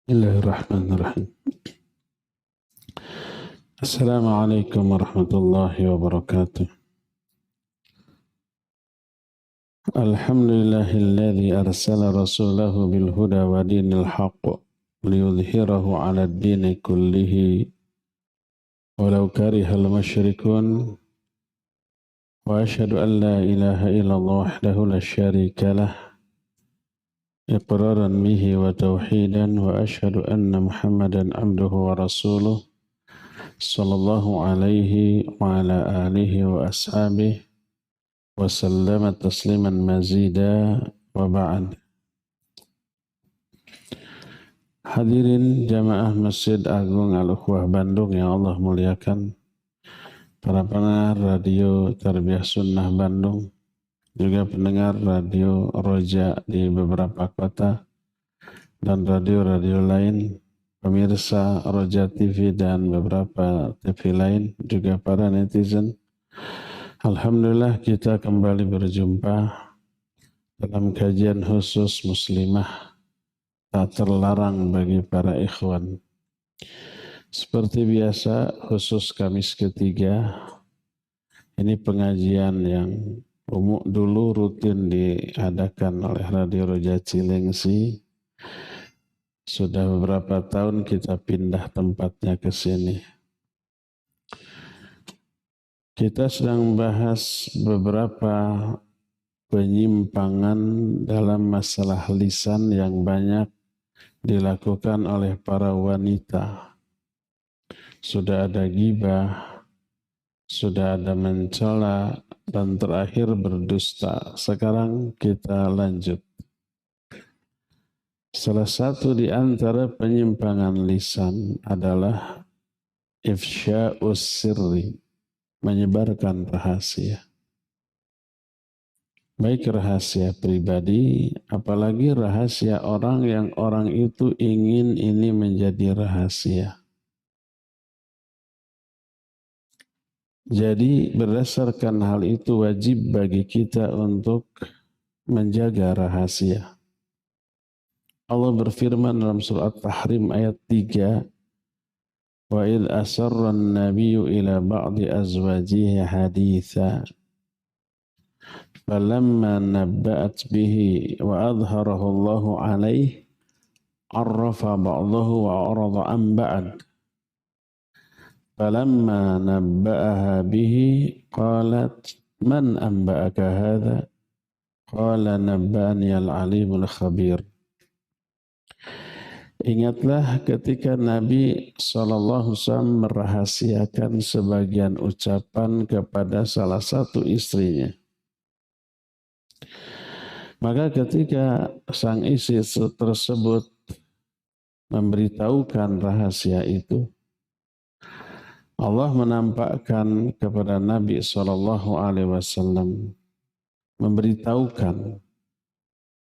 Bismillahirrahmanirrahim. Assalamualaikum warahmatullahi wabarakatuh. Alhamdulillahilladzi arsala rasulahu bil huda wa dinil haqq liyudhhirahu 'ala ad-dini kullihi walau karihal musyrikun wa asyhadu an la ilaha illallah wahdahu la syarika lah iqraran bihi wa tauhidan wa asyhadu anna Muhammadan 'abduhu wa rasuluh sallallahu alaihi wa ala alihi wa ashabihi wa sallama tasliman mazida wa ba'd. Hadirin jamaah Masjid Agung Al-Ukhwah Bandung yang Allah muliakan, para pendengar radio Tarbiyah Sunnah Bandung, juga pendengar radio Roja di beberapa kota dan radio-radio lain, pemirsa Roja TV dan beberapa TV lain, juga para netizen. Alhamdulillah kita kembali berjumpa dalam kajian khusus muslimah tak terlarang bagi para ikhwan. Seperti biasa khusus Kamis ketiga, ini pengajian yang dulu rutin diadakan oleh Radio Roja Cilengsi. Sudah beberapa tahun kita pindah tempatnya ke sini. Kita sedang membahas beberapa penyimpangan dalam masalah lisan yang banyak dilakukan oleh para wanita. Sudah ada ghibah, sudah ada mencela, dan terakhir berdusta. Sekarang kita lanjut. Salah satu di antara penyimpangan lisan adalah ifsya'us sirri, menyebarkan rahasia. Baik rahasia pribadi, apalagi rahasia orang yang orang itu ingin ini menjadi rahasia. Jadi berdasarkan hal itu wajib bagi kita untuk menjaga rahasia. Allah berfirman dalam surah At-Tahrim ayat 3, wa idh asarra an-nabiyyu ila ba'di azwajihi haditha falamma nabba'at bihi wa adharahu Allahu alaihi arrafa ba'dahu wa arada an ba'd falamma nabba'aha bihi qalat man anba'aka hadha qala nabba'ani al-alimul khabir. Ingatlah ketika Nabi SAW merahasiakan sebagian ucapan kepada salah satu istrinya. Maka ketika sang istri tersebut memberitahukan rahasia itu, Allah menampakkan kepada Nabi SAW, memberitahukan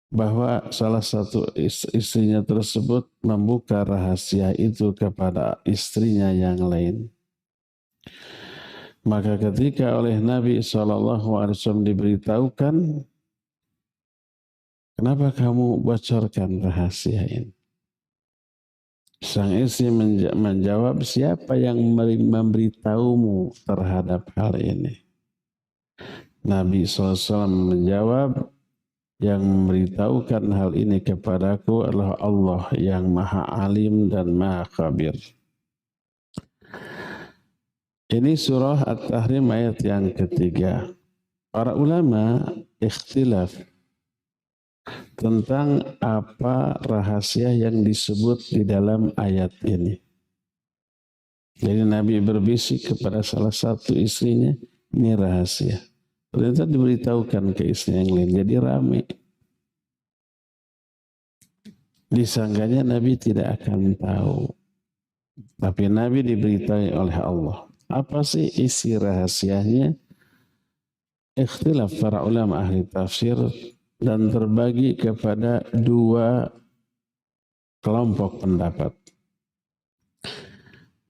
bahwa salah satu istrinya tersebut membuka rahasia itu kepada istrinya yang lain. Maka ketika oleh Nabi SAW diberitahukan, kenapa kamu bocorkan rahasia ini? Sang istri menjawab, siapa yang memberitahumu terhadap hal ini? Nabi SAW menjawab, yang memberitahukan hal ini kepadaku adalah Allah yang Maha Alim dan Maha Khabir. Ini surah At-Tahrim ayat yang ketiga. Para ulama ikhtilaf tentang apa rahasia yang disebut di dalam ayat ini. Jadi Nabi berbisik kepada salah satu istrinya, ini rahasia. Ternyata diberitahukan ke istri yang lain, jadi ramai. Disangkanya Nabi tidak akan tahu. Tapi Nabi diberitahu oleh Allah. Apa sih isi rahasianya? Ikhtilaf para ulama ahli tafsir dan terbagi kepada dua kelompok pendapat.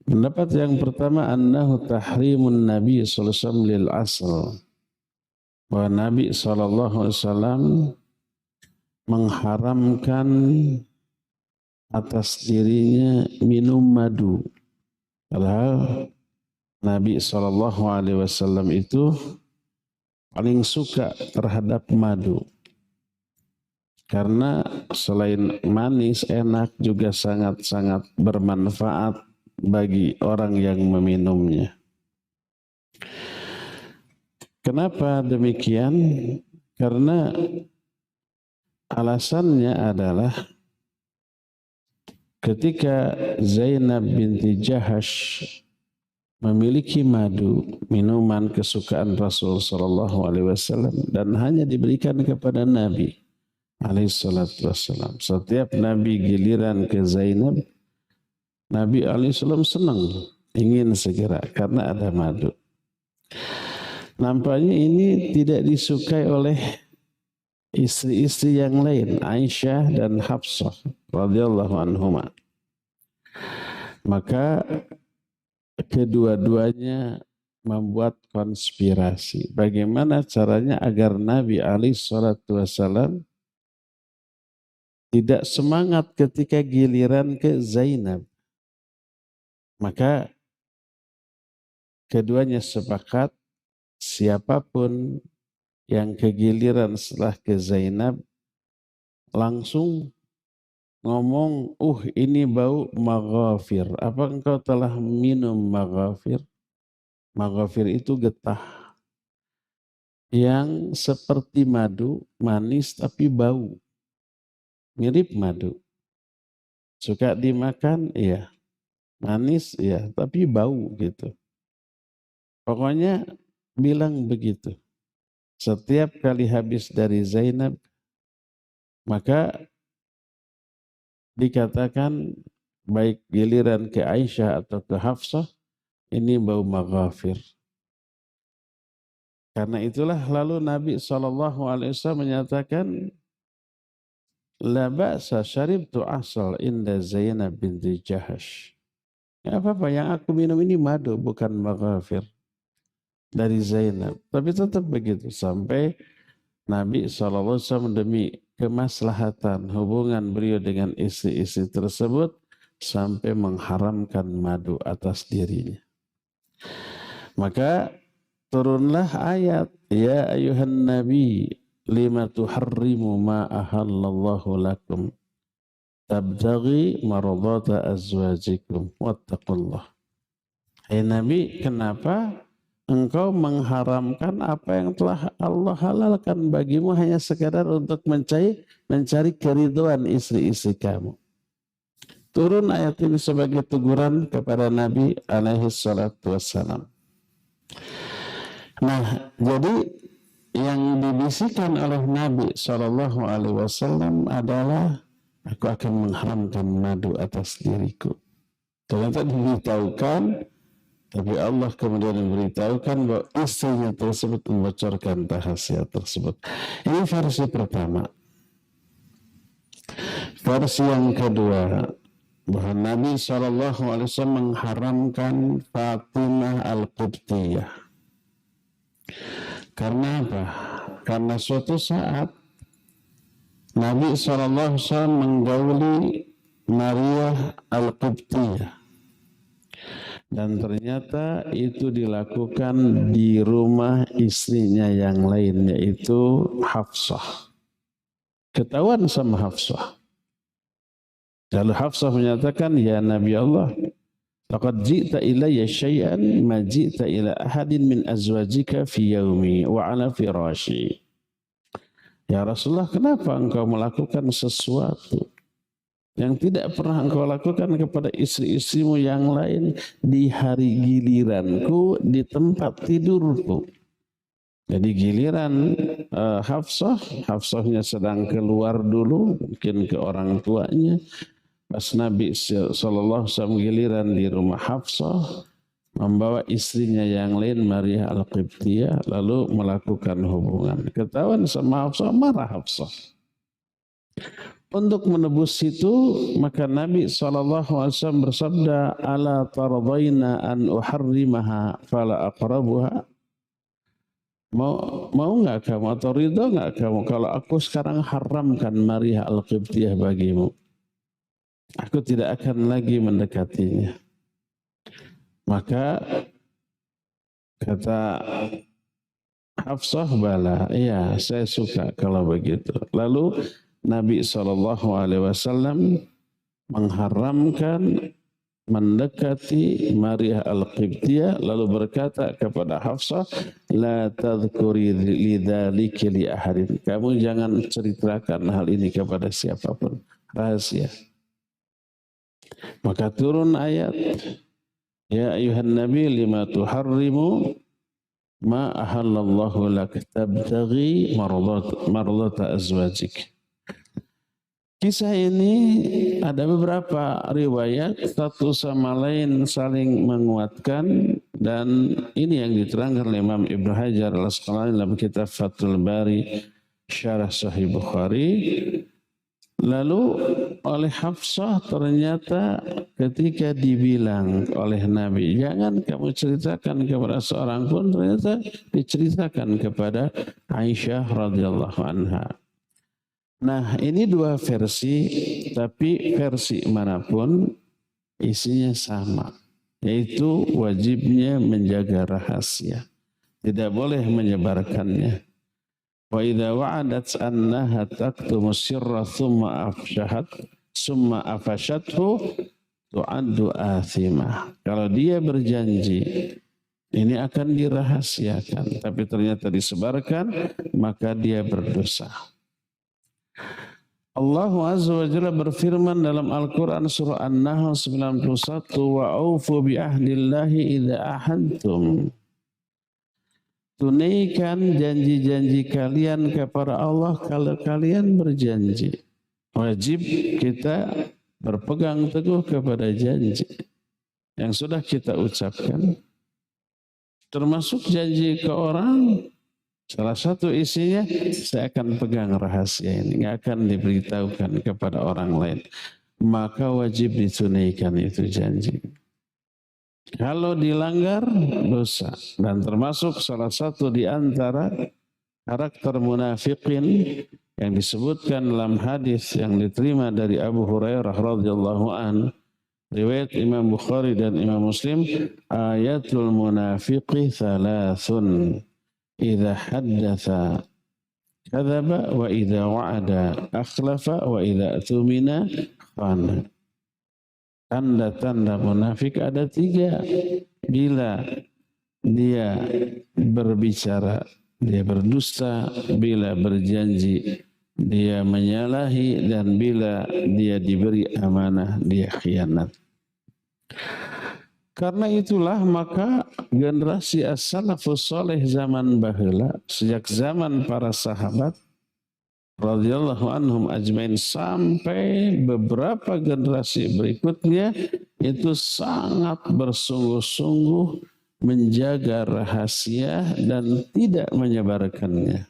Pendapat yang pertama, annahu tahrimun Nabi sallallahu alaihi wasallam lil asl. Bahwa Nabi SAW mengharamkan atas dirinya minum madu. Padahal Nabi SAW itu paling suka terhadap madu. Karena selain manis, enak, juga sangat-sangat bermanfaat bagi orang yang meminumnya. Kenapa demikian? Karena alasannya adalah ketika Zainab binti Jahash memiliki madu, minuman kesukaan Rasul sallallahu alaihi wasallam, dan hanya diberikan kepada Nabi alaihi salatu wasallam. Setiap Nabi giliran ke Zainab, Nabi alaihi salam senang, ingin segera karena ada madu. Nampaknya ini tidak disukai oleh istri-istri yang lain, Aisyah dan Hafsah radhiyallahu anhuma. Maka kedua-duanya membuat konspirasi. Bagaimana caranya agar Nabi SAW tidak semangat ketika giliran ke Zainab. Maka keduanya sepakat siapapun yang kegiliran setelah ke Zainab langsung ngomong, ini bau maghafir. Apa engkau telah minum maghafir? Maghafir itu getah yang seperti madu, manis tapi bau. Mirip madu. Suka dimakan, iya. Manis, iya, tapi bau gitu. Pokoknya bilang begitu. Setiap kali habis dari Zainab, maka dikatakan baik giliran ke Aisyah atau ke Hafsah, ini bau maghafir. Karena itulah lalu Nabi SAW menyatakan, la ba'sa syaribtu asal inda Zainab binti Jahash. Ya apa-apa, yang aku minum ini madu bukan maghafir dari Zainab. Tapi tetap begitu sampai Nabi SAW demi kemaslahatan hubungan beliau dengan istri-istri tersebut sampai mengharamkan madu atas dirinya. Maka turunlah ayat, ya ayuhan nabi lima tuharrimu ma ahallallahu lakum tabtaghi maradata azwajikum wattaqullah. Hai Nabi, kenapa engkau mengharamkan apa yang telah Allah halalkan bagimu hanya sekadar untuk mencari keriduan istri-istri kamu. Turun ayat ini sebagai teguran kepada Nabi alaihi salatu wassalam. Nah, jadi yang dibisikkan oleh Nabi SAW adalah, aku akan mengharamkan madu atas diriku. Ternyata diberitahukan, tapi Allah kemudian memberitahukan bahwa istrinya tersebut membocorkan rahasia tersebut. Ini versi pertama. Versi yang kedua, bahwa Nabi SAW mengharamkan Fatimah Al-Qibtiyah. Karena apa? Karena suatu saat Nabi SAW menggauli Maria Al-Qibtiyah. Dan ternyata itu dilakukan di rumah istrinya yang lain, yaitu Hafsah. Ketahuan sama Hafsah. Lalu Hafsah menyatakan, ya Nabi Allah, laqad ji'ta ilayya syai'an ma ji'ta ila ahadin min azwajika fi yaumi wa ala firashi. Ya Rasulullah, kenapa engkau melakukan sesuatu yang tidak pernah engkau lakukan kepada istri-istrimu yang lain di hari giliranku, di tempat tidurku? Jadi giliran Hafsahnya sedang keluar dulu, mungkin ke orang tuanya. Pas Nabi SAW giliran di rumah Hafsah, membawa istrinya yang lain Maria Al-Qibtiyah, lalu melakukan hubungan. Ketahuan sama Hafsah, marah Hafsah. Untuk menebus itu, maka Nabi SAW bersabda, ala tardaina an uharrimaha fala aqrabuha. Mau nggak kamu atau ridho nggak kamu kalau aku sekarang haramkan Maria Al-Qibtiyah bagimu? Aku tidak akan lagi mendekatinya. Maka kata Hafsah, bala, iya saya suka kalau begitu. Lalu Nabi SAW mengharamkan mendekati Maria Al-Qibtiyah, lalu berkata kepada Hafsah, la tadhkuri lidzalika li ahadin. Kamu jangan ceritakan hal ini kepada siapapun, rahasia. Maka turun ayat, ya ayuhan nabi lima tuharrimu ma ahallallahu lak tabtaghi mardata azwajik. Kisah ini ada beberapa riwayat, satu sama lain saling menguatkan, dan ini yang diterangkan oleh Imam Ibnu Hajar Al-Asqalani dalam kitab Fathul Bari Syarah Sahih Bukhari. Lalu oleh Hafsah ternyata ketika dibilang oleh Nabi, jangan kamu ceritakan kepada seorang pun, ternyata diceritakan kepada Aisyah radhiyallahu anha. Nah, ini dua versi, tapi versi manapun isinya sama, yaitu wajibnya menjaga rahasia, tidak boleh menyebarkannya. Wa idza wa'adat annaha taktumu sirra thumma afashathu tu'addu athimah. Kalau dia berjanji ini akan dirahasiakan, tapi ternyata disebarkan, maka dia berdosa. Allah Azza wa Jalla berfirman dalam Al-Quran surah An-Nahl 91, wa aufu bi ahdillahi idza ahadtum. Tunaikan janji-janji kalian kepada Allah kalau kalian berjanji. Wajib kita berpegang teguh kepada janji yang sudah kita ucapkan. Termasuk janji ke orang, salah satu isinya, saya akan pegang rahasia ini, nggak akan diberitahukan kepada orang lain. Maka wajib ditunaikan itu janji. Kalau dilanggar, dosa. Dan termasuk salah satu di antara karakter munafikin yang disebutkan dalam hadis yang diterima dari Abu Hurairah radhiyallahu an, riwayat Imam Bukhari dan Imam Muslim, ayatul munafiqi thalathun. Idza haddatsa kadzaba wa idza wa'ada akhlafa wa idza tumina khana. Tanda-tanda munafik ada 3. Bila dia berbicara, dia berdusta, bila berjanji, dia menyalahi, dan bila dia diberi amanah, dia khianat. Karena itulah maka generasi as-salafus saleh zaman baheula, sejak zaman para sahabat radhiyallahu anhum ajmain sampai beberapa generasi berikutnya, itu sangat bersungguh-sungguh menjaga rahasia dan tidak menyebarkannya.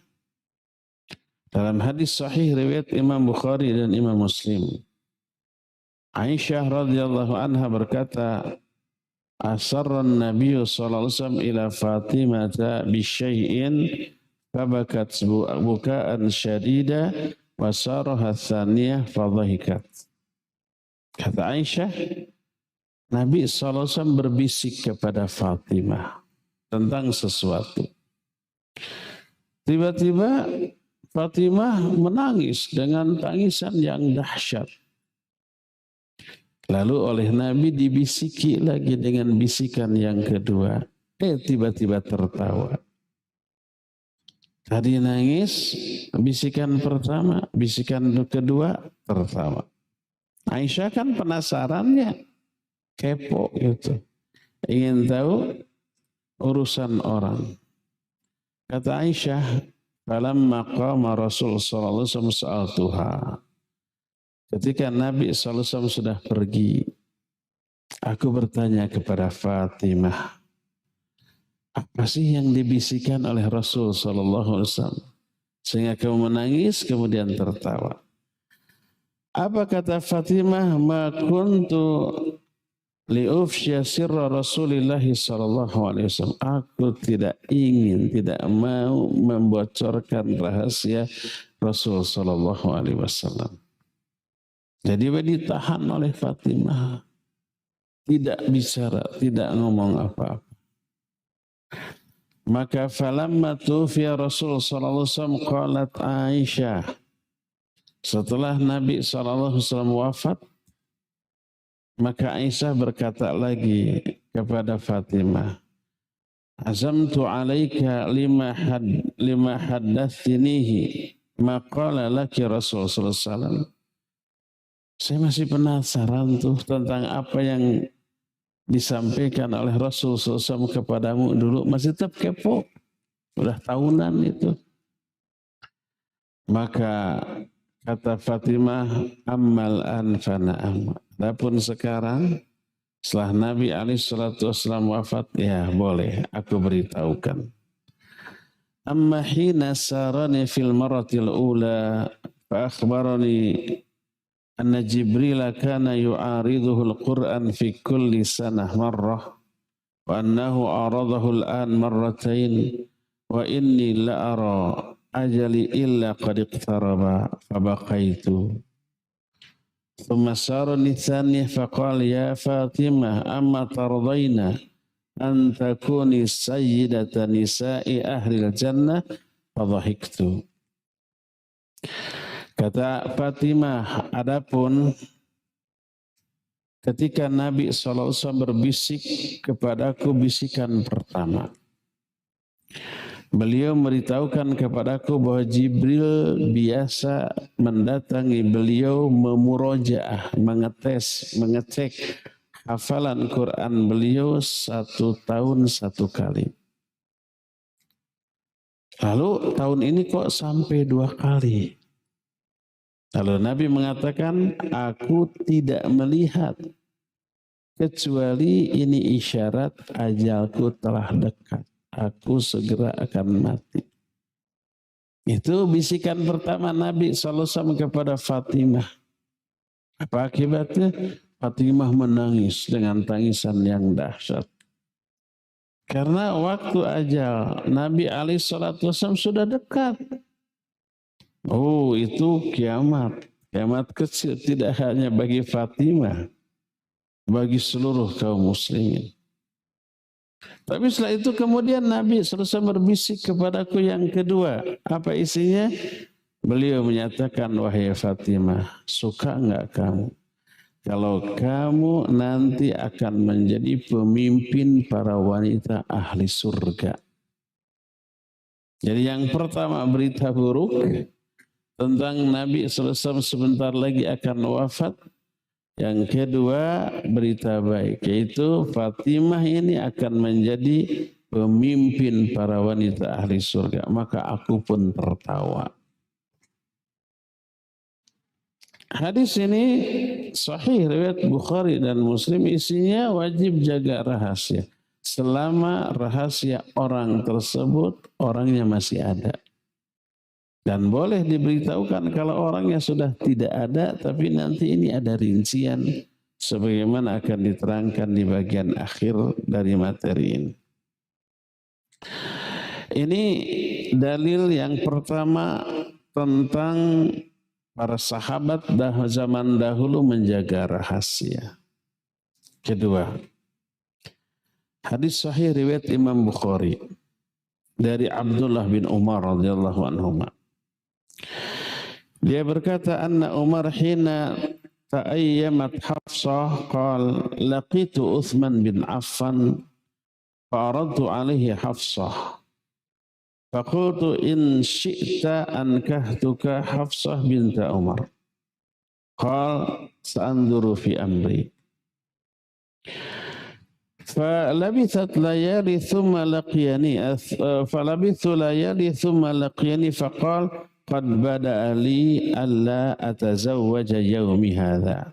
Dalam hadis sahih riwayat Imam Bukhari dan Imam Muslim, Aisyah radhiyallahu anha berkata, asarran Nabi sallallahu alaihi wasallam ila Fatimah bisyai'in fabakat bukaan syadida wa saraha tsaniyah fadhahikat. Kata Aisyah, Nabi sallallahu alaihi wasallam berbisik kepada Fatimah tentang sesuatu. Tiba-tiba Fatimah menangis dengan tangisan yang dahsyat. Lalu oleh Nabi dibisiki lagi dengan bisikan yang kedua. Tiba-tiba tertawa. Tadi nangis, bisikan pertama, bisikan kedua, tertawa. Aisyah kan penasarannya, kepo gitu. Ingin tahu urusan orang. Kata Aisyah, falamma qama Rasul sallallahu alaihi wasallam sa'altuha. Ketika Nabi SAW sudah pergi, aku bertanya kepada Fatimah, apa sih yang dibisikkan oleh Rasul SAW sehingga kamu menangis kemudian tertawa? Apa kata Fatimah? Ma kuntu liufsya sirra Rasulillah SAW. Aku tidak ingin, tidak mau membocorkan rahasia Rasul SAW. Jadi ditahan oleh Fatimah. Tidak bicara, tidak ngomong apa-apa. Maka falamma tufiya Rasul sallallahu alaihi wasallam qalat Aisyah. Setelah Nabi sallallahu alaihi wasallam wafat, maka Aisyah berkata lagi kepada Fatimah, azamtu alaika lima haddatsinihi ma qala laki Rasul sallallahu alaihi wasallam. Saya masih penasaran tuh tentang apa yang disampaikan oleh Rasul SAW kepadamu dulu. Masih tetap kepo. Sudah tahunan itu. Maka kata Fatimah, ammal an fana'am. Adapun sekarang, setelah Nabi SAW wafat, ya boleh aku beritahukan. Amma hina sarani fil maratil ula, fa akhbarani anna Jibril kana yu'ariduhu al-Qur'an fi kulli sanah marrah wa annahu aradahu al-an marratain wa inni la ara ajali illa qad iqtaraba fa baqaitu thumma sarani thani fa qala ya Fatimah amma tardayna an takuni sayyidata nisa'i ahli al-jannah fa dhahiktu. Kata Fatimah, adapun ketika Nabi SAW berbisik kepadaku bisikan pertama, beliau memberitahukan kepadaku bahwa Jibril biasa mendatangi beliau memurojaah, mengetes, mengecek hafalan Quran beliau 1 tahun 1 kali. Lalu tahun ini kok sampai 2 kali? Lalu Nabi mengatakan, aku tidak melihat kecuali ini isyarat ajalku telah dekat. Aku segera akan mati. Itu bisikan pertama Nabi SAW kepada Fatimah. Apa akibatnya? Fatimah menangis dengan tangisan yang dahsyat. Karena waktu ajal Nabi SAW sudah dekat. Oh, itu kiamat. Kiamat kecil tidak hanya bagi Fatimah, bagi seluruh kaum muslimin. Tapi setelah itu kemudian Nabi selesai berbisik kepadaku yang kedua. Apa isinya? Beliau menyatakan, wahai Fatimah, suka enggak kamu kalau kamu nanti akan menjadi pemimpin para wanita ahli surga? Jadi yang pertama berita buruk tentang Nabi SAW sebentar lagi akan wafat. Yang kedua berita baik, yaitu Fatimah ini akan menjadi pemimpin para wanita ahli surga. Maka aku pun tertawa. Hadis ini sahih riwayat Bukhari dan Muslim, isinya wajib jaga rahasia. Selama rahasia orang tersebut orangnya masih ada. Dan boleh diberitahukan kalau orangnya sudah tidak ada, tapi nanti ini ada rincian sebagaimana akan diterangkan di bagian akhir dari materi ini. Ini dalil yang pertama tentang para sahabat zaman dahulu menjaga rahasia. Kedua, hadis sahih riwayat Imam Bukhari dari Abdullah bin Umar radhiyallahu anhuma. Dia berkata, anna Umar hina ta'ayyamat Hafsah qal laqitu Uthman bin Affan fa'aradtu alaihi Hafsah faqultu in syi'ta ankahtuka Hafsah binta Umar qal sa'anduru fi amri فلبثت ليالي ثم لقيني فلبثت ليالي ثم لقيني فقال قد بدأ لي ألا أتزوج يومي هذا.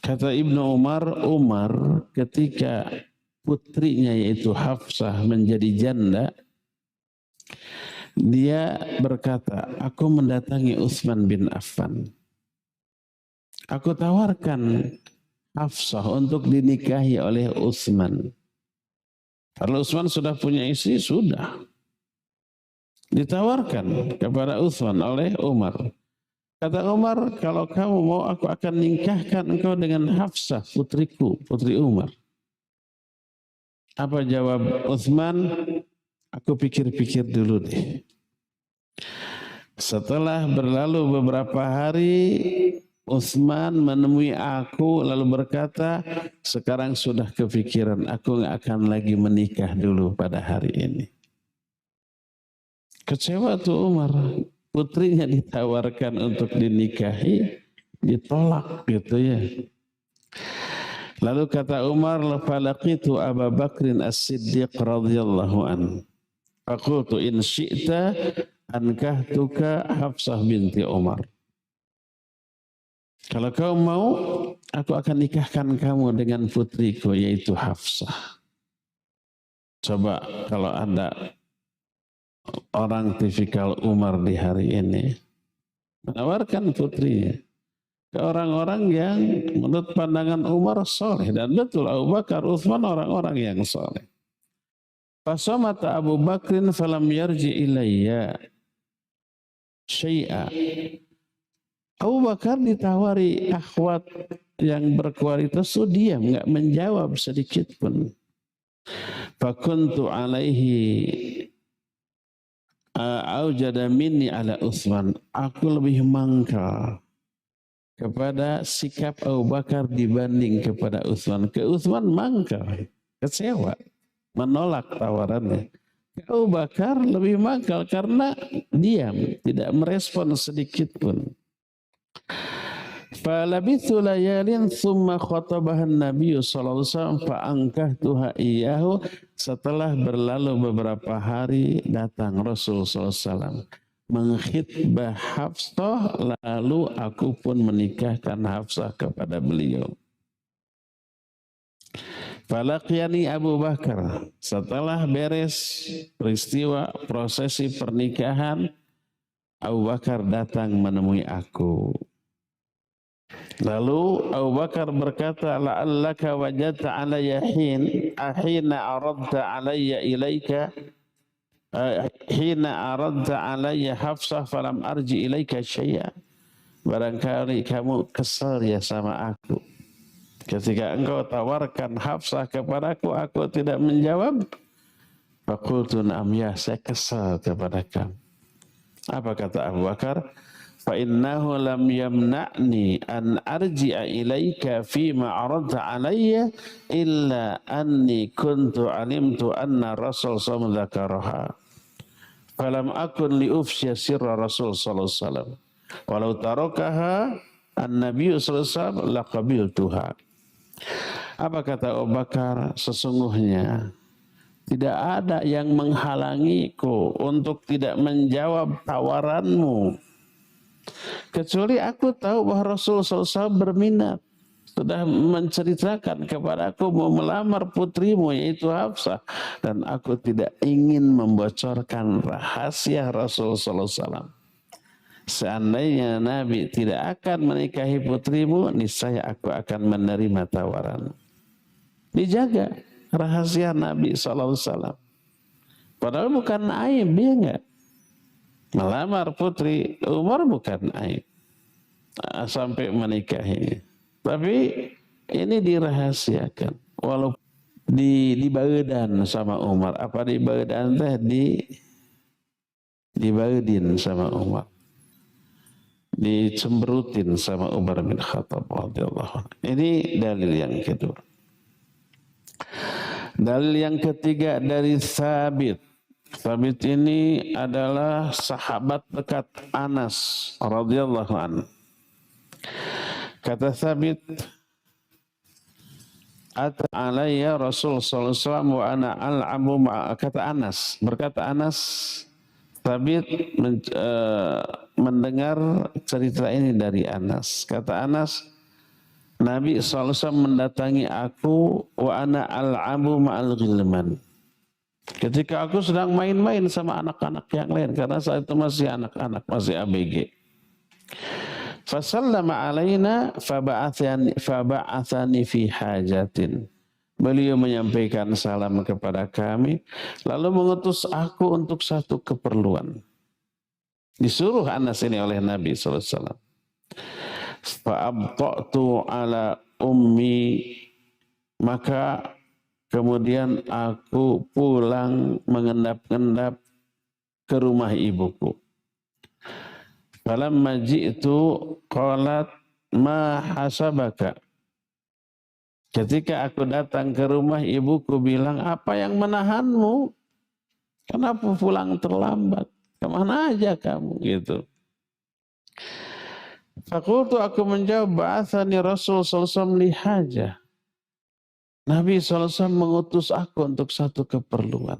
Kata Ibnu Umar ketika putrinya yaitu Hafsah menjadi janda, dia berkata, aku mendatangi Utsman bin Affan. Aku tawarkan Hafsah untuk dinikahi oleh Utsman. Kalau Utsman sudah punya istri, sudah. Ditawarkan kepada Utsman oleh Umar. Kata Umar, kalau kamu mau aku akan nikahkan engkau dengan Hafsah, putriku, putri Umar. Apa jawab Utsman? Aku pikir-pikir dulu deh. Setelah berlalu beberapa hari, Utsman menemui aku lalu berkata, sekarang sudah kepikiran, aku nggak akan lagi menikah dulu pada hari ini. Kecewa tuh Umar, putrinya ditawarkan untuk dinikahi, ditolak gitu ya. Lalu kata Umar, falaqitu Abu Bakrin As-Siddiq radhiyallahu anhu. Faqultu in syi'ta ankahtuka Hafsah binti Umar. Kalau kau mau, aku akan nikahkan kamu dengan putriku, yaitu Hafsah. Coba kalau ada orang tipikal Umar di hari ini, menawarkan putrinya ke orang-orang yang menurut pandangan Umar soleh. Dan betul Abu Bakar, Utsman orang-orang yang soleh. Fasamata Abu Bakrin falam yarji ilayya syai'a. Abu Bakar ditawari akhwat yang berkualitas, so diam, nggak menjawab sedikit pun. Fakuntu alaihi aujada minni ala Utsman. Aku lebih mangkal kepada sikap Abu Bakar dibanding kepada Utsman. Ke Utsman mangkal, kecewa, menolak tawarannya. Abu Bakar lebih mangkal karena diam, tidak merespon sedikit pun. Falabithu layalin thumma khatabahan Nabi sallallahu alaihi wasallam fa ankahtuha iyyahu. Setelah berlalu beberapa hari datang Rasul sallallahu alaihi wasallam mengkhitbah Hafsah, lalu aku pun menikahkan Hafsah kepada beliau. Falaqiyani Abu Bakar. Setelah beres peristiwa prosesi pernikahan, Abu Bakar datang menemui aku. Lalu Abu Bakar berkata, la'allaka wajadta alayya hina aradta alayya ilaika hina aradta alayya Hafsah falam arji ilaika syai'a. Barangkali kamu kesal ya sama aku. Ketika engkau tawarkan Hafsah kepadaku, aku tidak menjawab. Faqultu na'am, ya, saya kesal kepada kamu. Apa kata Abu Bakar? فَإِنَّهُ لَمْ يَمْنَعْنِي أَنْ أَرْجِعَ إِلَيْكَ فِيمَا عَرَضْتَ عَلَيَّ إِلَّا أَنِّي كُنْتُ عَلِمْتُ أَنَّ الرَّسُولَ صَلَّى اللَّهُ عَلَيْهِ ذَكَرَهَا فَلَمْ أَكُنْ لِأُفْشِيَ سِرَّ الرَّسُولِ صَلَّى اللَّهُ عَلَيْهِ وسلم وَلَوْ تَرَكَهَا النَّبِيُّ صَلَّى اللَّهُ عَلَيْهِ وسلم لَقَبِلْتُهَا. Apa kata Abu Bakar? Sesungguhnya tidak ada yang menghalangiku untuk tidak menjawab tawaranmu, kecuali aku tahu bahwa Rasulullah SAW berminat, sudah menceritakan kepada aku mau melamar putrimu yaitu Hafsah, dan aku tidak ingin membocorkan rahasia Rasulullah SAW. Seandainya Nabi tidak akan menikahi putrimu, niscaya aku akan menerima tawaran. Dijaga rahasia Nabi SAW. Padahal bukan aib, dia enggak. Melamar putri Umar bukan aib sampai menikahinya. Tapi ini dirahasiakan. Walaupun dibaedan sama Umar. Apa dibaedan teh? Dibaedin sama Umar. Dicemberutin sama Umar bin Khattab radhiyallahu anhu. Ini dalil yang kedua. Dalil yang ketiga dari Thabit. Thabit ini adalah sahabat dekat Anas radhiyallahu anhu. Kata Thabit, ata alayya Rasul sallallahu alaihi wasallam wa ana al'abu kata Anas, berkata Anas, Thabit mendengar cerita ini dari Anas. Kata Anas, Nabi SAW mendatangi aku wa ana al'abu ma'al ghilman. Ketika aku sedang main-main sama anak-anak yang lain, karena saat itu masih anak-anak, masih ABG. Fasallama alaina faba'athani fi hajatin. Beliau menyampaikan salam kepada kami, lalu mengutus aku untuk satu keperluan. Disuruh Anas ini oleh Nabi SAW. Fa'abta'tu ala ummi, maka kemudian aku pulang mengendap-endap ke rumah ibuku. Falamma ji'tu qalat ma hasabaka. Ketika aku datang ke rumah, ibuku bilang, apa yang menahanmu? Kenapa pulang terlambat? Kemana aja kamu? Gitu. Fakultu, aku menjawab, ba'athani Rasul SAW lihaja. Nabi SAW mengutus aku untuk satu keperluan.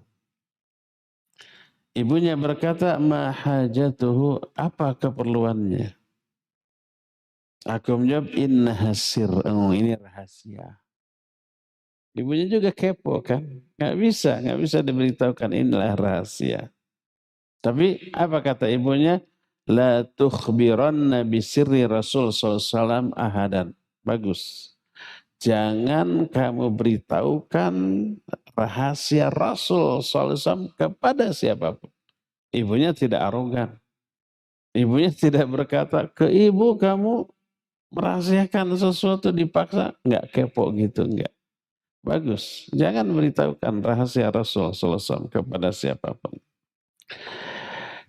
Ibunya berkata, ma hajatuhu, apa keperluannya? Aku menjawab, innaha sir, ini rahasia. Ibunya juga kepo kan, nggak bisa diberitahukan, inilah rahasia. Tapi apa kata ibunya? La tukhbiranna bisirri Rasul SAW ahadan. Bagus. Jangan kamu beritahukan rahasia Rasul SAW kepada siapapun. Ibunya tidak arogan. Ibunya tidak berkata, ke ibu kamu merahasiakan sesuatu dipaksa. Enggak, kepo gitu, enggak. Bagus. Jangan beritahukan rahasia Rasul SAW kepada siapapun.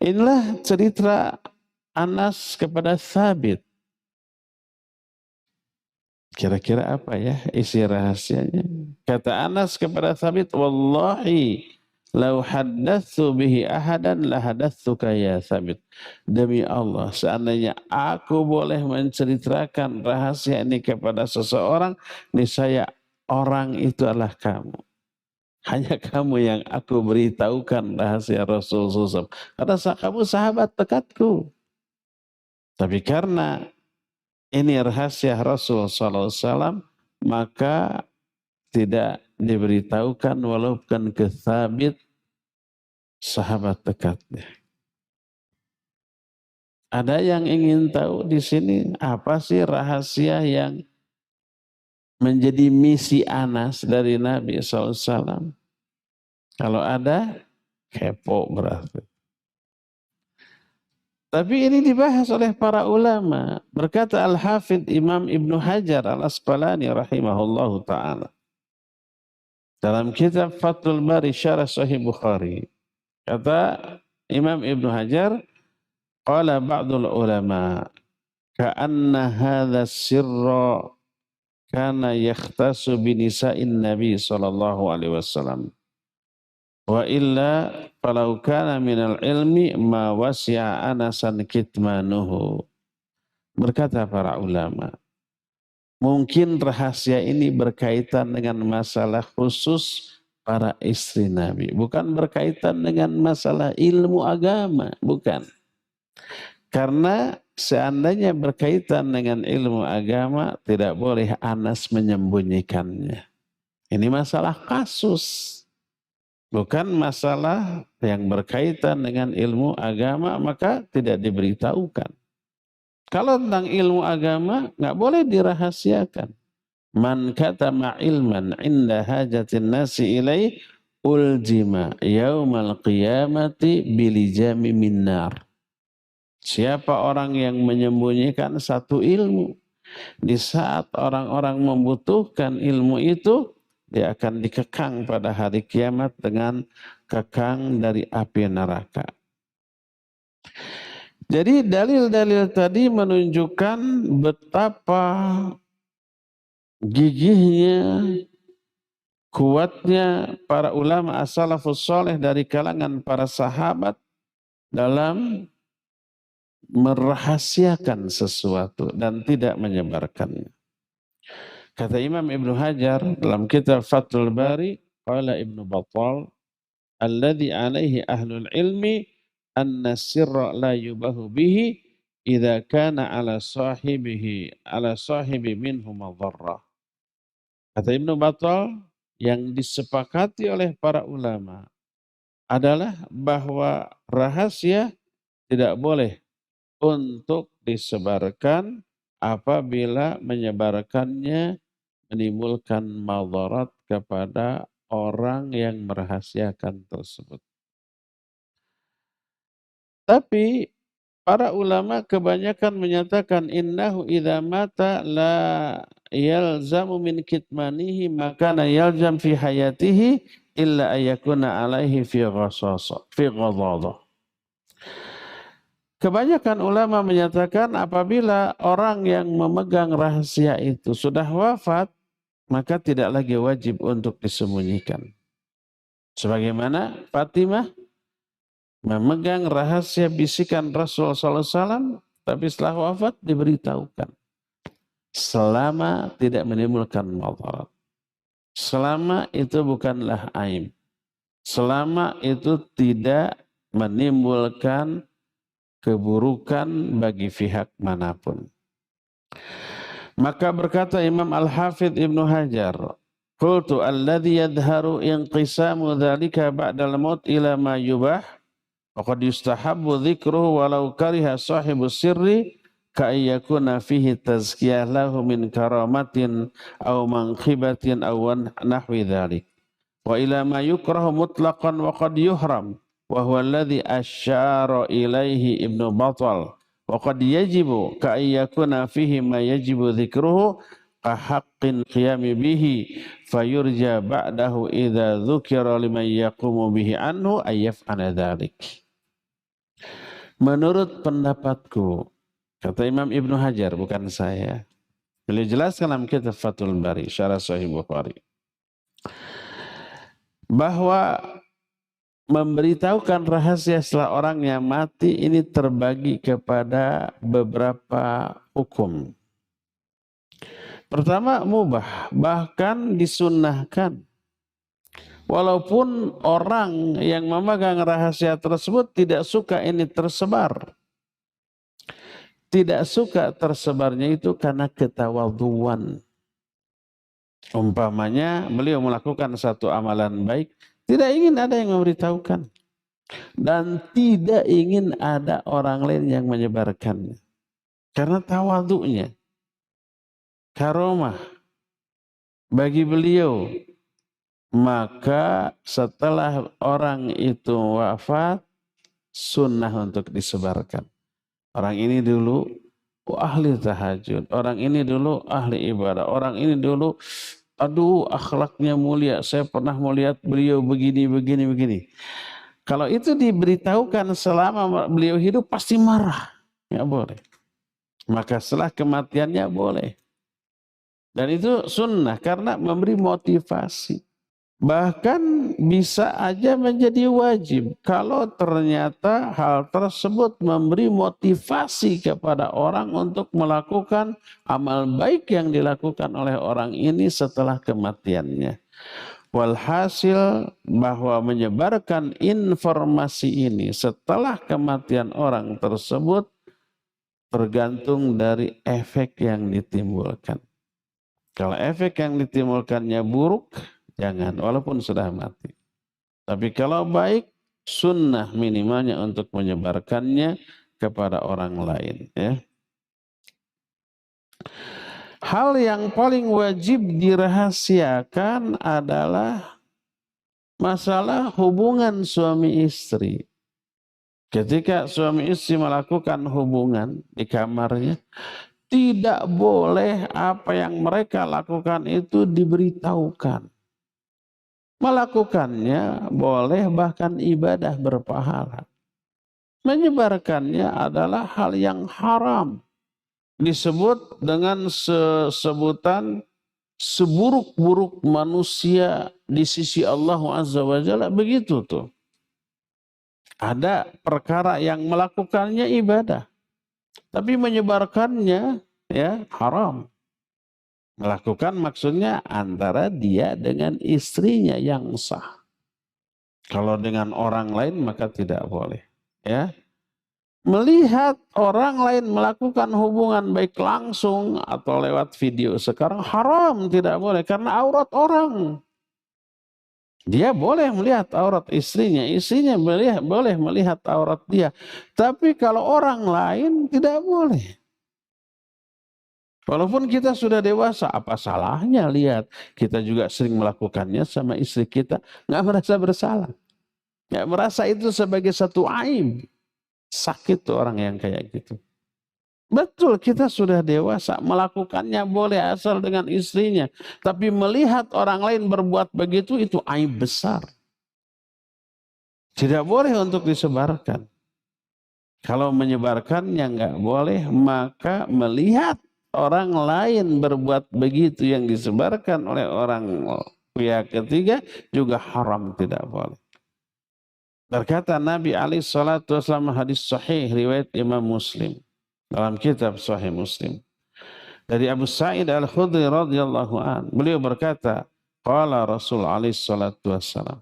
Inilah cerita Anas kepada Thabit. Kira-kira apa ya isi rahasianya? Kata Anas kepada Thabit, wallahi lau haddatsu bihi ahadan la haddatsuka ya Thabit. Demi Allah, seandainya aku boleh menceritakan rahasia ini kepada seseorang, niscaya orang itu adalah kamu. Hanya kamu yang aku beritahukan rahasia Rasulullah SAW. Karena kamu sahabat dekatku. Tapi karena ini rahasia Rasul SAW, maka tidak diberitahukan walaupun ke Thabit, sahabat dekatnya. Ada yang ingin tahu di sini apa sih rahasia yang menjadi misi Anas dari Nabi SAW? Kalau ada, kepo berarti. Tapi ini dibahas oleh para ulama. Berkata Al-Hafidh Imam Ibnu Hajar Al-Asqalani rahimahullahu ta'ala. Dalam kitab Fathul Bari Syarah Sahih Bukhari. Kata Imam Ibnu Hajar, qala ba'dul ulama, ka'anna hadha sirra kana yakhtasu binisa'in Nabi sallallahu alaihi wasallam. Wa illa falau kana minal ilmi ma wasi'a anasan kitmanuhu. Berkata para ulama, mungkin rahasia ini berkaitan dengan masalah khusus para istri Nabi. Bukan berkaitan dengan masalah ilmu agama, bukan. Karena seandainya berkaitan dengan ilmu agama, tidak boleh Anas menyembunyikannya. Ini masalah kasus. Bukan masalah yang berkaitan dengan ilmu agama, maka tidak diberitahukan. Kalau tentang ilmu agama, nggak boleh dirahasiakan. Man katama ilman inda hajatin nasi ilaih, uljima yaumal qiyamati bilijami minnar. Siapa orang yang menyembunyikan satu ilmu, di saat orang-orang membutuhkan ilmu itu, dia akan dikekang pada hari kiamat dengan kekang dari api neraka. Jadi dalil-dalil tadi menunjukkan betapa gigihnya, kuatnya para ulama as-salafus saleh dari kalangan para sahabat dalam merahasiakan sesuatu dan tidak menyebarkannya. Kata Imam Ibnu Hajar dalam kitab Fathul Bari, qala Ibnu Battal, alladhi alaihi ahlul ilmi anna sirra la yubahu bihi idza kana ala sahibi minhu madharrah. Kata Ibnu Battal, yang disepakati oleh para ulama adalah bahwa rahasia tidak boleh untuk disebarkan apabila menyebarkannya menimbulkan madarat kepada orang yang merahasiakan tersebut. Tapi Para ulama kebanyakan menyatakan innahu idza mata la yalzamu min kitmanihi maka yalzam fi hayatihi illa ayakuna alaihi fi ghasasa fi ghadhadah. Kebanyakan ulama menyatakan apabila orang yang memegang rahasia itu sudah wafat maka tidak lagi wajib untuk disembunyikan. Sebagaimana Fatimah memegang rahasia bisikan Rasul sallallahu alaihi wasallam tapi setelah wafat diberitahukan selama tidak menimbulkan mudarat. Selama itu bukanlah aib. Selama itu tidak menimbulkan keburukan bagi pihak manapun. Maka berkata Imam Al-Hafidh Ibnu Hajar, qultu alladhi yadharu inqisamu dhalika ba'dal maut ila ma yubah waqad yustahabbu dzikruhu walau kariha sahibu sirri ka'ayyakuna fihi tazkiyah lahu min karamatin aw manqibatin aw nahwi dhalik wa ila ma yukrahu mutlaqan wa qad yuhram wa huwa alladhi asyara ilaihi Ibnu Battal wa qad yajibu ka'ayyakuna fihi ma yajibu dzikruhu kahaqqin qiyami bihi fayurja ba'dahu idza dzukira liman yaqumu bihi anhu ayyaf'ala dhalik. Menurut pendapatku, kata Imam Ibnu Hajar, bukan saya. Beliau jelaskan dalam kitab Fathul Bari, Syarah Sahih Bukhari, bahwa memberitahukan rahasia setelah orang yang mati ini terbagi kepada beberapa hukum. Pertama, mubah, bahkan disunnahkan. Walaupun orang yang memegang rahasia tersebut tidak suka ini tersebar. Tidak suka tersebarnya itu karena ketawadhuan. Umpamanya beliau melakukan satu amalan baik, tidak ingin ada yang memberitahukan. Dan tidak ingin ada orang lain yang menyebarkannya. Karena tawadhunya. Karomah bagi beliau. Maka setelah orang itu wafat, sunnah untuk disebarkan. Orang ini dulu ahli tahajud, orang ini dulu ahli ibadah, orang ini dulu aduh akhlaknya mulia, saya pernah melihat beliau begini. Kalau itu diberitahukan selama beliau hidup pasti marah, nggak boleh. Maka setelah kematiannya boleh. Dan itu sunnah karena memberi motivasi. Bahkan bisa aja menjadi wajib kalau ternyata hal tersebut memberi motivasi kepada orang untuk melakukan amal baik yang dilakukan oleh orang ini setelah kematiannya. Walhasil bahwa menyebarkan informasi ini setelah kematian orang tersebut tergantung dari efek yang ditimbulkan. Kalau efek yang ditimbulkannya buruk, jangan, walaupun sudah mati. Tapi kalau baik, sunnah minimalnya untuk menyebarkannya kepada orang lain. Ya. Hal yang paling wajib dirahasiakan adalah masalah hubungan suami istri. Ketika suami istri melakukan hubungan di kamarnya, tidak boleh apa yang mereka lakukan itu diberitahukan. Melakukannya boleh, bahkan ibadah berpahala. Menyebarkannya adalah hal yang haram. Disebut dengan sebutan seburuk-buruk manusia di sisi Allah Azza wa Jalla. Begitu tuh. Ada perkara yang melakukannya ibadah. Tapi menyebarkannya ya haram. Melakukan maksudnya antara dia dengan istrinya yang sah. Kalau dengan orang lain maka tidak boleh. Ya. Melihat orang lain melakukan hubungan baik langsung atau lewat video sekarang haram, tidak boleh karena aurat orang. Dia boleh melihat aurat istrinya, istrinya boleh melihat aurat dia. Tapi kalau orang lain tidak boleh. Walaupun kita sudah dewasa, apa salahnya lihat? Kita juga sering melakukannya sama istri kita, nggak merasa bersalah. Nggak merasa itu sebagai satu aib. Sakit tuh orang yang kayak gitu. Betul, kita sudah dewasa, melakukannya boleh asal dengan istrinya. Tapi melihat orang lain berbuat begitu, itu aib besar. Tidak boleh untuk disebarkan. Kalau menyebarkannya nggak boleh, maka melihat orang lain berbuat begitu yang disebarkan oleh orang pihak ketiga juga haram, tidak boleh. Berkata Nabi alaihi salatu wasallam, hadis sahih riwayat Imam Muslim dalam kitab Sahih Muslim. Dari Abu Sa'id Al-Khudri radhiyallahu an, beliau berkata, qala Rasul alaihi salatu wasallam,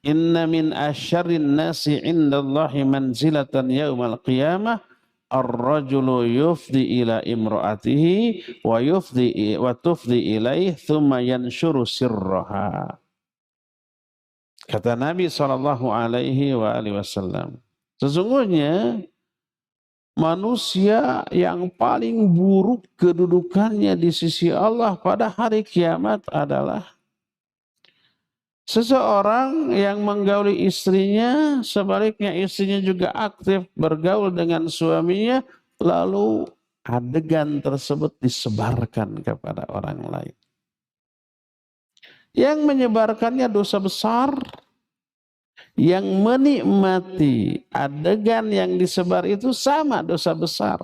inna min asyarrin nasi indallahi manzilatan yaumal qiyamah ar-rajulu yufdi ila imra'atihi wa tufdi ilaih thumma yanshuru sirraha. Kata Nabi sallallahu alaihi wasallam, sesungguhnya manusia yang paling buruk kedudukannya di sisi Allah pada hari kiamat adalah seseorang yang menggauli istrinya, sebaliknya istrinya juga aktif bergaul dengan suaminya, lalu adegan tersebut disebarkan kepada orang lain. Yang menyebarkannya dosa besar, yang menikmati adegan yang disebar itu sama dosa besar.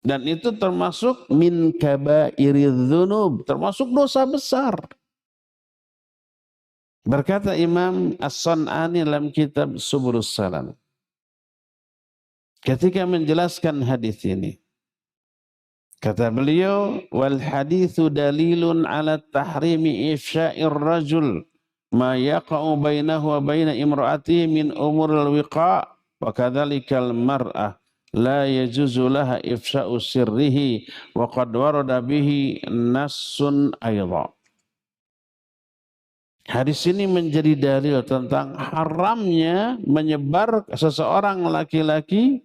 Dan itu termasuk min kabairidz dzunub, termasuk dosa besar. Berkata Imam As-San'ani dalam kitab Subulus Salam, ketika menjelaskan hadis ini, kata beliau, wal haditsu dalilun ala tahrimi ifsya'ir rajul ma yaqa'u bainahu wa baina imra'atihi min umuril wiqa' wa kadzalikal mar'ah la yajuzu laha ifsya'u sirrihi wa qad warada bihi nassun aidha. Hadis ini menjadi dalil tentang haramnya menyebar seseorang laki-laki,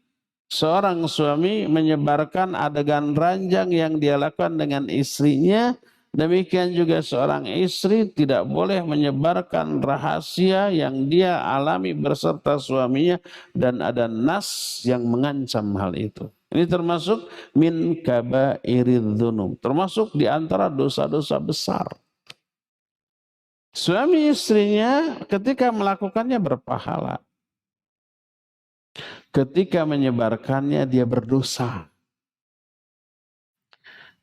seorang suami menyebarkan adegan ranjang yang dia lakukan dengan istrinya. Demikian juga seorang istri tidak boleh menyebarkan rahasia yang dia alami berserta suaminya, dan ada nas yang mengancam hal itu. Ini termasuk min kabairidz dzunub, termasuk di antara dosa-dosa besar. Suami istrinya ketika melakukannya berpahala. Ketika menyebarkannya dia berdosa.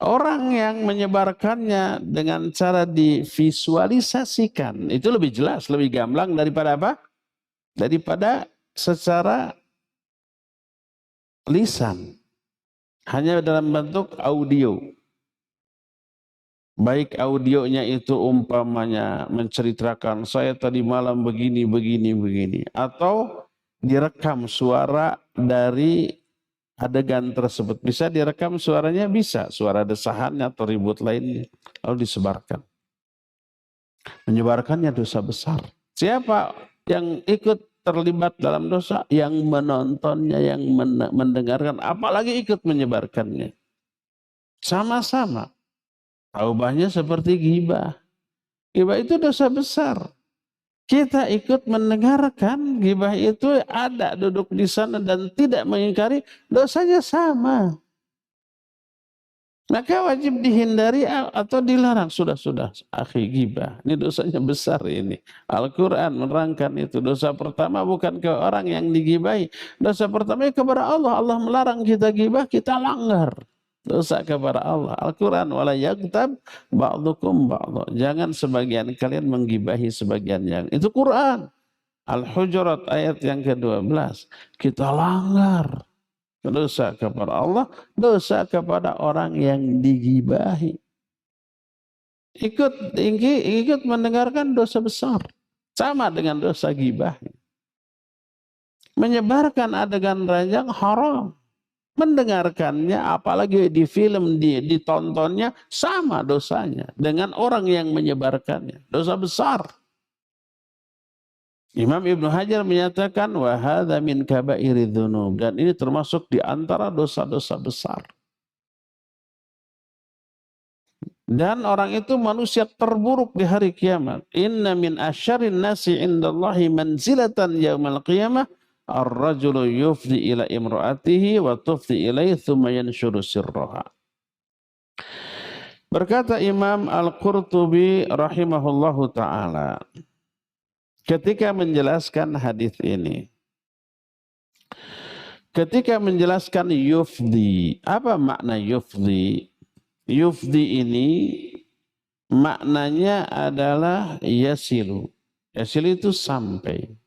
Orang yang menyebarkannya dengan cara divisualisasikan itu lebih jelas, lebih gamblang daripada apa? Daripada secara lisan. Hanya dalam bentuk audio. Baik audionya itu umpamanya menceritakan saya tadi malam begini, atau direkam suara dari adegan tersebut. Bisa direkam suaranya, bisa suara desahannya atau ribut lainnya, lalu disebarkan. Menyebarkannya dosa besar. Siapa yang ikut terlibat dalam dosa? Yang menontonnya, yang mendengarkan, apalagi ikut menyebarkannya. Sama-sama. Taubahnya seperti ghibah. Ghibah itu dosa besar. Kita ikut mendengarkan, ghibah itu ada duduk di sana dan tidak mengingkari, dosanya sama. Maka wajib dihindari atau dilarang. Sudah, akhi ghibah. Ini dosanya besar ini. Al-Quran menerangkan itu. Dosa pertama bukan ke orang yang dighibahi. Dosa pertama kepada Allah. Allah melarang kita ghibah, kita langgar. Dosa kepada Allah. Al-Quran, wala yaghtab ba'dukum ba'du. Jangan sebagian kalian menggibahi sebagian yang. Itu Quran. Al-Hujurat ayat yang ke-12. Kita langgar. Dosa kepada Allah, dosa kepada orang yang digibahi. Ikut mendengarkan dosa besar. Sama dengan dosa gibah. Menyebarkan adegan ranjang haram. Mendengarkannya, apalagi di film, ditontonnya, sama dosanya dengan orang yang menyebarkannya. Dosa besar. Imam Ibnu Hajar menyatakan, wa hadza min kabairidz dzunub, dan ini termasuk di antara dosa-dosa besar. Dan orang itu manusia terburuk di hari kiamat. Inna min asyarrin nasi indallahi manzilatan yaumal qiyamah ar-rajulu yufdi ila imra'atihi wa tufdi ilaihi thumma yanshuru sirraha. Berkata Imam Al-Qurtubi rahimahullahu ta'ala ketika menjelaskan hadis ini. Ketika menjelaskan yufdi, apa makna yufdi? Yufdi ini maknanya adalah yasilu. Yasilu itu sampai.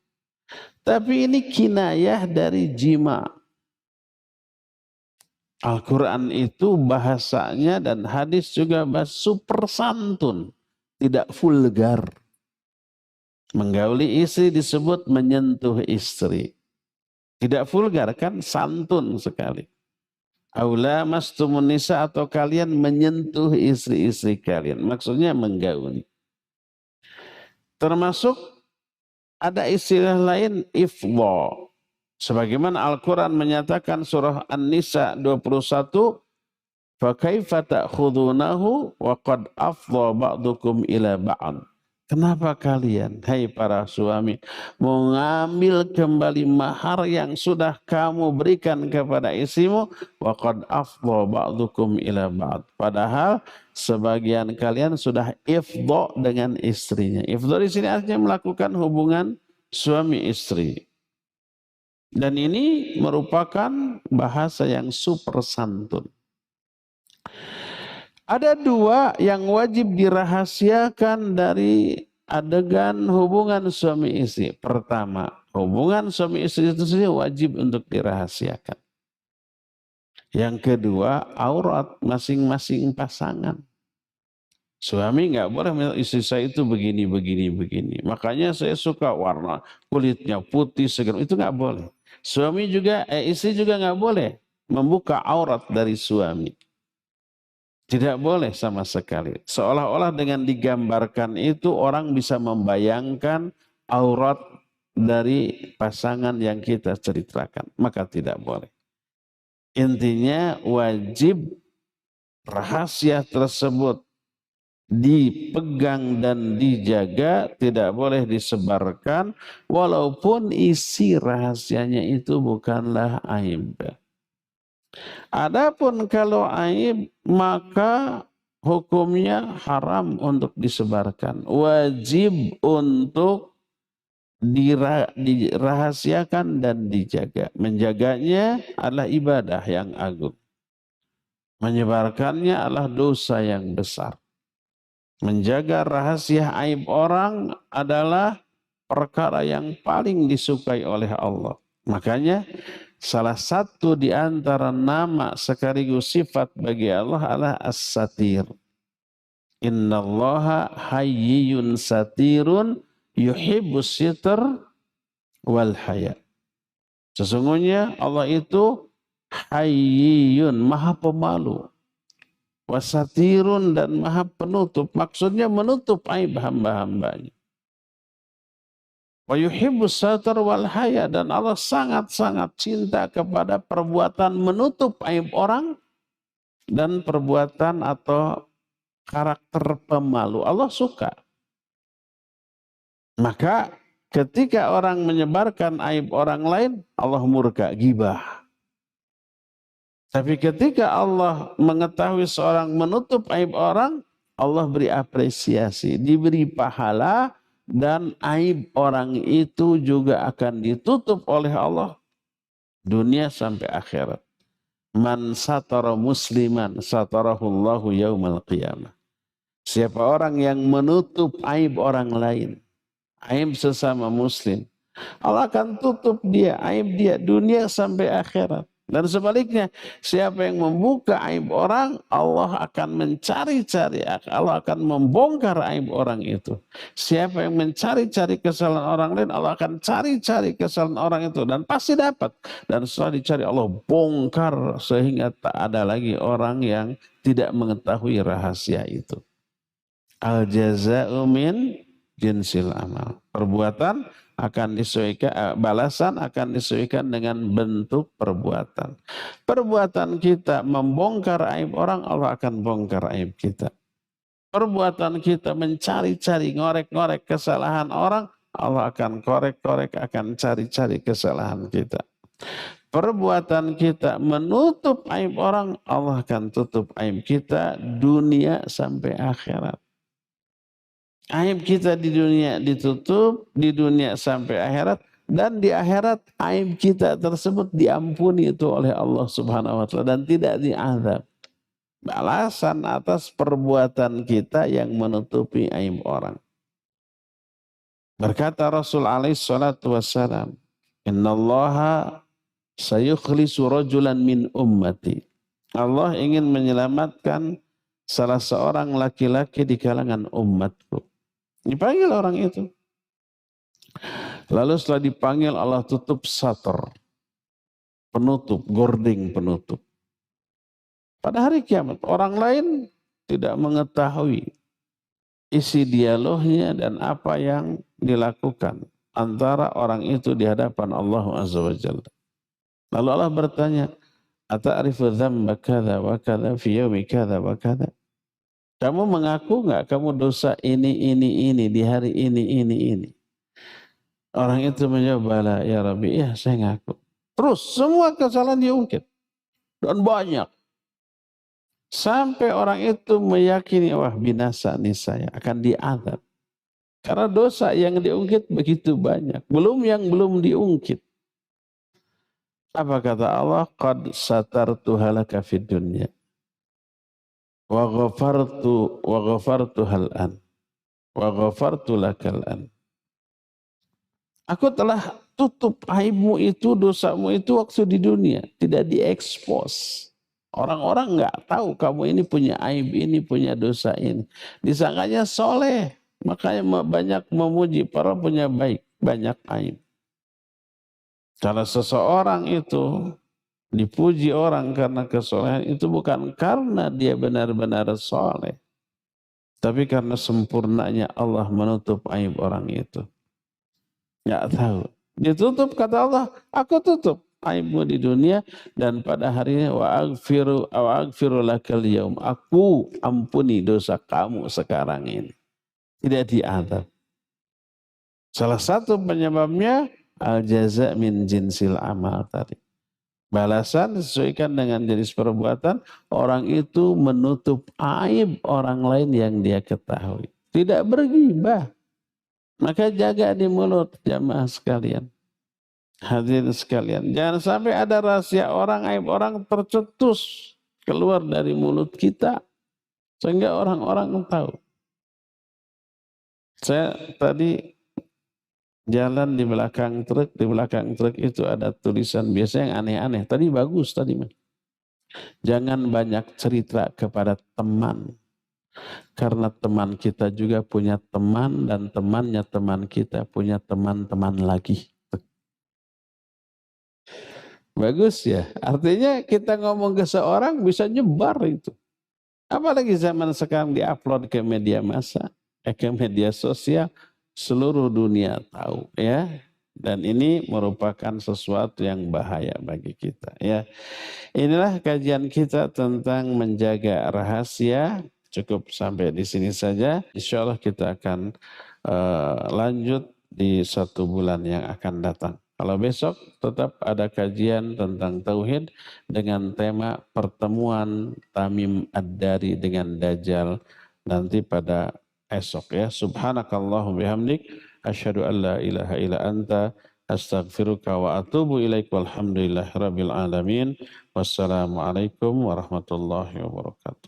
Tapi ini kinayah dari jima. Al-Quran itu bahasanya dan hadis juga super santun. Tidak vulgar. Menggauli istri disebut menyentuh istri. Tidak vulgar kan, santun sekali. Aula mastumun nisa, atau kalian menyentuh istri-istri kalian. Maksudnya menggauli. Termasuk ada istilah lain ifdha. Sebagaimana Al-Quran menyatakan surah An-Nisa 21. Fakaifa ta'khudunahu wa qad afdha ba'dukum ila ba'd. Kenapa kalian, hai para suami, mengambil kembali mahar yang sudah kamu berikan kepada istrimu, wa qad afdha ba'dukum ila ba'd. Padahal sebagian kalian sudah ifdha dengan istrinya. Ifdha di sini artinya melakukan hubungan suami istri. Dan ini merupakan bahasa yang super santun. Ada dua yang wajib dirahasiakan dari adegan hubungan suami istri. Pertama, hubungan suami istri itu sendiri wajib untuk dirahasiakan. Yang kedua, aurat masing-masing pasangan. Suami nggak boleh, istri saya itu begini, begini, begini. Makanya saya suka warna kulitnya putih, segar. Itu nggak boleh. Suami juga, istri juga nggak boleh membuka aurat dari suami. Tidak boleh sama sekali. Seolah-olah dengan digambarkan itu orang bisa membayangkan aurat dari pasangan yang kita ceritakan. Maka tidak boleh. Intinya wajib rahasia tersebut dipegang dan dijaga, tidak boleh disebarkan walaupun isi rahasianya itu bukanlah aib. Adapun kalau aib maka hukumnya haram untuk disebarkan, wajib untuk dirahasiakan dan dijaga. Menjaganya adalah ibadah yang agung. Menyebarkannya adalah dosa yang besar. Menjaga rahasia aib orang adalah perkara yang paling disukai oleh Allah. Makanya salah satu di antara nama sekaligus sifat bagi Allah adalah As-Satir. Innallaha hayyun satirun yuhibbus sitr wal haya. Sesungguhnya Allah itu hayyun, maha pemalu. Wasatirun, dan maha penutup. Maksudnya menutup aib hamba-hambanya. Wa yuhibbus satr wal haya, dan Allah sangat-sangat cinta kepada perbuatan menutup aib orang dan perbuatan atau karakter pemalu. Allah suka. Maka ketika orang menyebarkan aib orang lain, Allah murka, ghibah. Tapi ketika Allah mengetahui seorang menutup aib orang, Allah beri apresiasi, diberi pahala, dan aib orang itu juga akan ditutup oleh Allah dunia sampai akhirat. Man satara musliman satarahullahu yaumal qiyamah. Siapa orang yang menutup aib orang lain, aib sesama muslim, Allah akan tutup dia, aib dia dunia sampai akhirat. Dan sebaliknya, siapa yang membuka aib orang, Allah akan mencari-cari, Allah akan membongkar aib orang itu. Siapa yang mencari-cari kesalahan orang lain, Allah akan cari-cari kesalahan orang itu. Dan pasti dapat. Dan setelah dicari, Allah bongkar sehingga tak ada lagi orang yang tidak mengetahui rahasia itu. Al-jaza'u min jinsil amal. Perbuatan akan disesuaikan, balasan akan disesuaikan dengan bentuk perbuatan. Perbuatan kita membongkar aib orang, Allah akan bongkar aib kita. Perbuatan kita mencari-cari, ngorek-ngorek kesalahan orang, Allah akan korek-korek, akan cari-cari kesalahan kita. Perbuatan kita menutup aib orang, Allah akan tutup aib kita dunia sampai akhirat. Aib kita di dunia ditutup, di dunia sampai akhirat, dan di akhirat aib kita tersebut diampuni itu oleh Allah Subhanahu wa taala dan tidak diazab. Balasan atas perbuatan kita yang menutupi aib orang. Berkata Rasul alaihi salatu wassalam, "Innallaha sayukhlisu rajulan min ummati." Allah ingin menyelamatkan salah seorang laki-laki di kalangan umatku. Dipanggil orang itu. Lalu setelah dipanggil Allah tutup satar, penutup, gording penutup. Pada hari kiamat orang lain tidak mengetahui isi dialognya dan apa yang dilakukan antara orang itu di hadapan Allah Azza wa Jalla. Lalu Allah bertanya, "Ata'rifu dzamba kadza wa kadza fi yaumi kadza wa kadza?" Kamu mengaku enggak kamu dosa ini di hari ini? Orang itu menjawab, "Bala ya Rabbi, ya saya ngaku." Terus semua kesalahan diungkit. Dan banyak. Sampai orang itu meyakini, wah binasa nih saya, akan diazab. Karena dosa yang diungkit begitu banyak. Belum yang belum diungkit. Apa kata Allah? Qad satartu halaka fid dunya. Wa ghafartu hal'an. Wa ghafartu lakal an. Aku telah tutup aibmu itu, dosamu itu waktu di dunia. Tidak diekspos. Orang-orang enggak tahu kamu ini punya aib ini, punya dosa ini. Disangkanya soleh. Makanya banyak memuji para punya baik. Banyak aib. Kalau seseorang itu dipuji orang karena kesolehan, itu bukan karena dia benar-benar soleh. Tapi karena sempurnanya Allah menutup aib orang itu. Nggak tahu. Ditutup kata Allah, aku tutup aibmu di dunia dan pada harinya wa aghfiru lakal yaum. Aku ampuni dosa kamu sekarang ini. Tidak diazab. Salah satu penyebabnya al-jaza min jinsil amal tadi. Balasan disesuaikan dengan jenis perbuatan, orang itu menutup aib orang lain yang dia ketahui. Tidak bergibah. Maka jaga di mulut jamaah sekalian. Hadirin sekalian. Jangan sampai ada rahasia orang, aib orang tercetus keluar dari mulut kita. Sehingga orang-orang tahu. Saya tadi jalan di belakang truk itu ada tulisan biasanya yang aneh-aneh. Tadi bagus tadi. Jangan banyak cerita kepada teman. Karena teman kita juga punya teman dan temannya teman kita punya teman-teman lagi. Bagus ya. Artinya kita ngomong ke seorang bisa nyebar itu. Apalagi zaman sekarang diupload ke media massa, ke media sosial, seluruh dunia tahu ya. Dan ini merupakan sesuatu yang bahaya bagi kita ya. Inilah kajian kita tentang menjaga rahasia. Cukup sampai di sini saja. Insya Allah kita akan lanjut di 1 bulan yang akan datang. Kalau besok tetap ada kajian tentang tauhid dengan tema pertemuan Tamim Ad-Dari dengan Dajjal nanti pada esok ya. Subhanakallahumma bihamdik asyhadu an la ilaha illa anta astaghfiruka wa atubu ilaik walhamdulillahirabbil alamin. Wassalamualaikum warahmatullahi wabarakatuh.